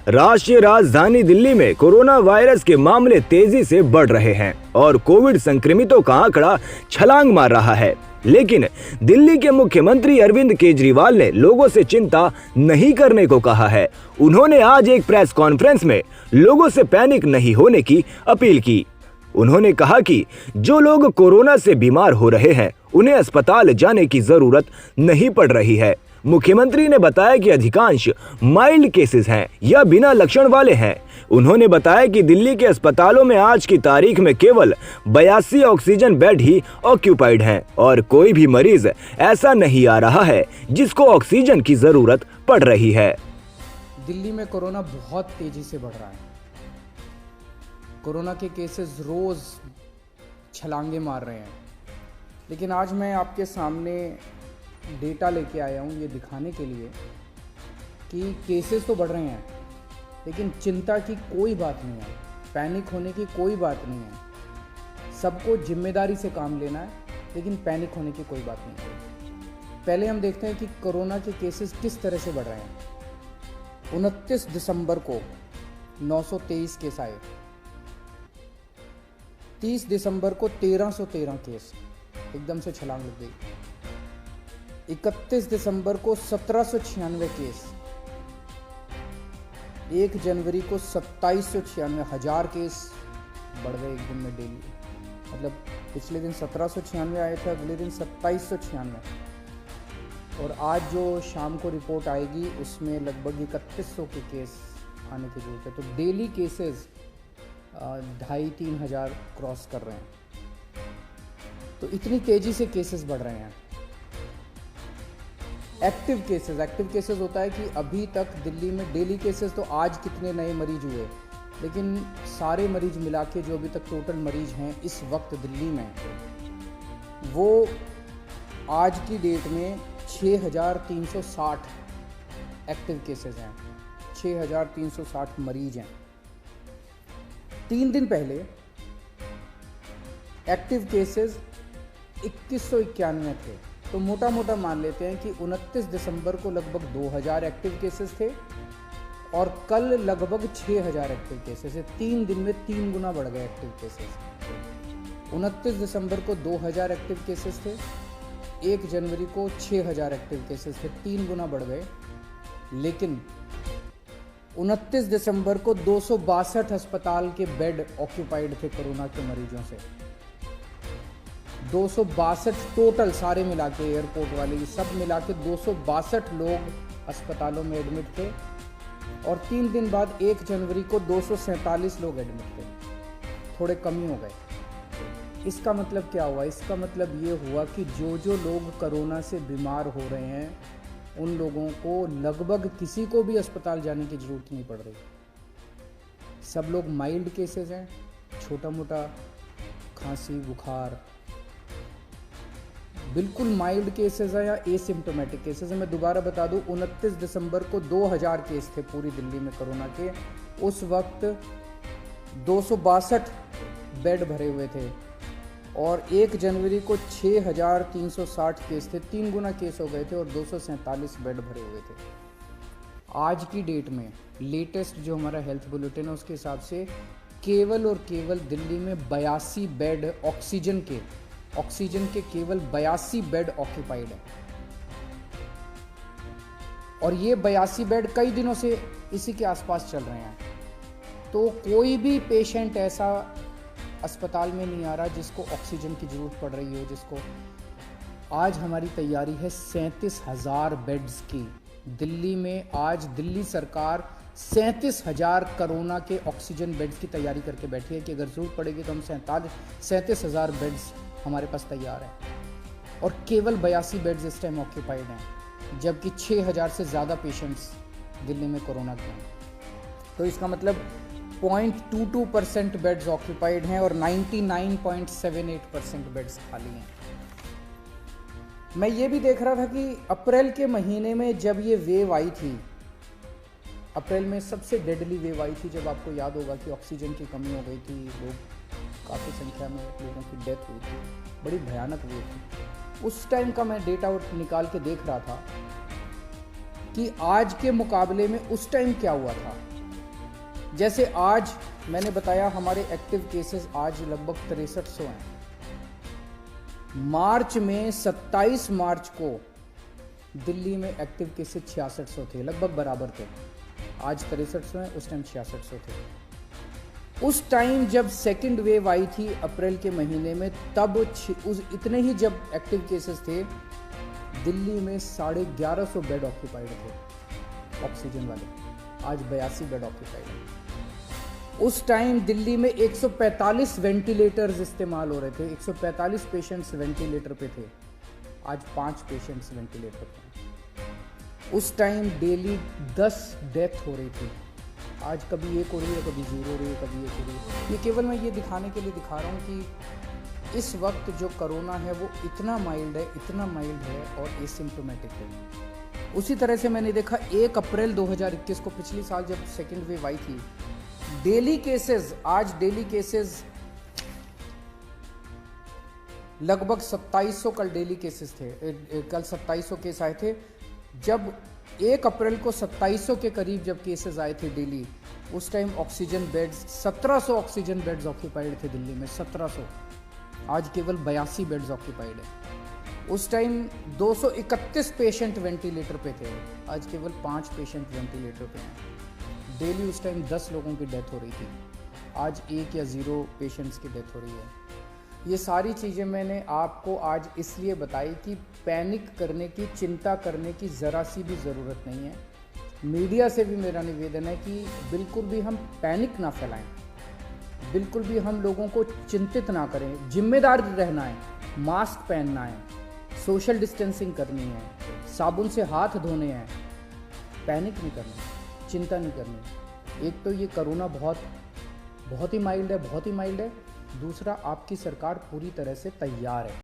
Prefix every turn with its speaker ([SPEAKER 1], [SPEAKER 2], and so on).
[SPEAKER 1] राष्ट्रीय राजधानी दिल्ली में कोरोना वायरस के मामले तेजी से बढ़ रहे हैं और कोविड संक्रमितों का आंकड़ा छलांग मार रहा है। लेकिन दिल्ली के मुख्यमंत्री अरविंद केजरीवाल ने लोगों से चिंता नहीं करने को कहा है। उन्होंने आज एक प्रेस कॉन्फ्रेंस में लोगों से पैनिक नहीं होने की अपील की। उन्होंने कहा कि जो लोग कोरोना से बीमार हो रहे हैं उन्हें अस्पताल जाने की जरूरत नहीं पड़ रही है। मुख्यमंत्री ने बताया कि अधिकांश माइल्ड केसेस हैं या बिना लक्षण वाले हैं। उन्होंने बताया कि दिल्ली के अस्पतालों में आज की तारीख में केवल 82 ऑक्सीजन बेड ही ऑक्यूपाइड हैं और कोई भी मरीज ऐसा नहीं आ रहा है जिसको ऑक्सीजन की जरूरत पड़ रही है।
[SPEAKER 2] दिल्ली में कोरोना बहुत तेजी से बढ़ रहा है। कोरोना के केसेस रोज छलांगे मार रहे हैं। लेकिन आज मैं आपके सामने डेटा लेके आया हूँ ये दिखाने के लिए कि केसेस तो बढ़ रहे हैं लेकिन चिंता की कोई बात नहीं है, पैनिक होने की कोई बात नहीं है। सबको जिम्मेदारी से काम लेना है लेकिन पैनिक होने की कोई बात नहीं है। पहले हम देखते हैं कि कोरोना के केसेस किस तरह से बढ़ रहे हैं। 29 दिसंबर को 923 केस आए, 30 दिसंबर को 1313 केस, एकदम से छलांग लग गई। 31 दिसंबर को 1796 केस, 1 जनवरी को 2796, 1000 केस बढ़ गए एक दिन में डेली। मतलब पिछले दिन 1796 आए थे, अगले दिन 2796 और आज जो शाम को रिपोर्ट आएगी उसमें लगभग 3100 के केस आने की जरूरत है। तो डेली केसेस 2500-3000 हज़ार क्रॉस कर रहे हैं। तो इतनी तेजी से केसेस बढ़ रहे हैं। एक्टिव केसेस होता है कि अभी तक दिल्ली में डेली केसेस तो आज कितने नए मरीज हुए, लेकिन सारे मरीज मिला के जो अभी तक टोटल मरीज हैं इस वक्त दिल्ली में, वो आज की डेट में 6360 एक्टिव केसेस हैं, 6360 मरीज हैं। 3 दिन पहले एक्टिव केसेस 2191 थे। तो मोटा मोटा मान लेते हैं कि 29 दिसंबर को लगभग 2000 एक्टिव केसेस थे और कल लगभग 6000 एक्टिव केसेस है। 3 दिन में 3 गुना बढ़ गए एक्टिव केसेस। 29 दिसंबर को 2000 एक्टिव केसेस थे, 1 जनवरी को 6000 एक्टिव केसेस थे, 3 गुना बढ़ गए। लेकिन 29 दिसंबर को 262 अस्पताल के बेड ऑक्यूपाइड थे कोरोना के मरीजों से। 262 टोटल सारे मिला के, एयरपोर्ट वाले सब मिला के 262 लोग अस्पतालों में एडमिट थे और 3 दिन बाद 1 जनवरी को 247 लोग एडमिट थे। थोड़े कमी हो गए। इसका मतलब क्या हुआ? इसका मतलब ये हुआ कि जो लोग कोरोना से बीमार हो रहे हैं उन लोगों को लगभग किसी को भी अस्पताल जाने की ज़रूरत नहीं पड़ रही। सब लोग माइल्ड केसेस हैं, छोटा मोटा खांसी बुखार, बिल्कुल माइल्ड केसेस हैं या एसिम्टोमेटिक केसेस हैं। मैं दोबारा बता दूं, 29 दिसंबर को 2000 केस थे पूरी दिल्ली में कोरोना के। उस वक्त 262 बेड भरे हुए थे और 1 जनवरी को 6360 केस थे, 3 गुना केस हो गए थे और 247 बेड भरे हुए थे। आज की डेट में लेटेस्ट जो हमारा हेल्थ बुलेटिन है उसके हिसाब से केवल और केवल दिल्ली में 82 बेड ऑक्सीजन के केवल 82 बेड ऑक्यूपाइड है और ये 82 बेड कई दिनों से इसी के आसपास चल रहे हैं। तो कोई भी पेशेंट ऐसा अस्पताल में नहीं आ रहा जिसको ऑक्सीजन की ज़रूरत पड़ रही हो। जिसको आज हमारी तैयारी है 37,000 बेड्स की। दिल्ली में आज दिल्ली सरकार 37,000 कोरोना के ऑक्सीजन बेड्स की तैयारी करके बैठी है कि अगर ज़रूरत पड़ेगी तो हम 37,000 बेड्स हमारे पास तैयार है और केवल 82 बेड्स इस टाइम ऑक्यूपाइड हैं, जबकि 6000 से ज़्यादा पेशेंट्स दिल्ली में कोरोना के हैं। तो इसका मतलब 0.22% बेड्स ऑक्यूपाइड हैं और 99.78% बेड्स खाली हैं। मैं ये भी देख रहा था कि अप्रैल के महीने में जब ये वेव आई थी, अप्रैल में सबसे डेडली वेव आई थी, जब आपको याद होगा कि ऑक्सीजन की कमी हो गई थी, लोग काफ़ी संख्या में लोगों की डेथ हुई थी, बड़ी भयानक वेव थी। उस टाइम का मैं डेटा निकाल के देख रहा था कि आज के मुकाबले में उस टाइम क्या हुआ था। जैसे आज मैंने बताया हमारे एक्टिव केसेस आज लगभग 6300 हैं। मार्च में 27 मार्च को दिल्ली में एक्टिव केसेस 6600 थे, लगभग बराबर थे। आज 6300 हैं, उस टाइम 6600 थे। उस टाइम जब सेकंड वेव आई थी अप्रैल के महीने में, तब इतने ही जब एक्टिव केसेस थे, दिल्ली में 1150 बेड ऑक्यूपाइड थे ऑक्सीजन वाले। आज 82 बेड ऑक्यूपाइड है। उस टाइम दिल्ली में 145 वेंटिलेटर्स इस्तेमाल हो रहे थे, 145 पेशेंट्स वेंटिलेटर पे थे। आज 5 पेशेंट्स वेंटिलेटर पे। उस टाइम डेली 10 डेथ हो रही थी। आज कभी एक हो रही है, कभी 0 हो रही है, कभी एक हो रही है। ये केवल मैं ये दिखाने के लिए दिखा रहा हूँ कि इस वक्त जो कोरोना है वो इतना माइल्ड है, इतना माइल्ड है और एसिम्प्टोमेटिक है। उसी तरह से मैंने देखा 1 अप्रैल 2021 को, पिछले साल जब सेकेंड वेव आई थी, डेली केसेस, आज डेली केसेस लगभग 2700 कल डेली केसेस थे। कल 2700 केस आए थे। जब 1 अप्रैल को 2700 के करीब जब केसेस आए थे डेली, उस time oxygen beds 1700 oxygen beds occupied थे दिल्ली में, 1700। आज केवल 82 बेड्स ऑक्यूपाइड है। उस टाइम 231 पेशेंट वेंटिलेटर पे थे, आज केवल 5 पेशेंट वेंटिलेटर पे हैं। डेली उस टाइम 10 लोगों की डेथ हो रही थी, आज 1 या 0 पेशेंट्स की डेथ हो रही है। ये सारी चीज़ें मैंने आपको आज इसलिए बताई कि पैनिक करने की, चिंता करने की ज़रा सी भी ज़रूरत नहीं है। मीडिया से भी मेरा निवेदन है कि बिल्कुल भी हम पैनिक ना फैलाएं, बिल्कुल भी हम लोगों को चिंतित ना करें। जिम्मेदार रहना है, मास्क पहनना है, सोशल डिस्टेंसिंग करनी है, साबुन से हाथ धोने हैं। पैनिक नहीं करना, चिंता नहीं करनी। एक तो ये कोरोना बहुत ही माइल्ड है, बहुत ही माइल्ड है। दूसरा, आपकी सरकार पूरी तरह से तैयार है।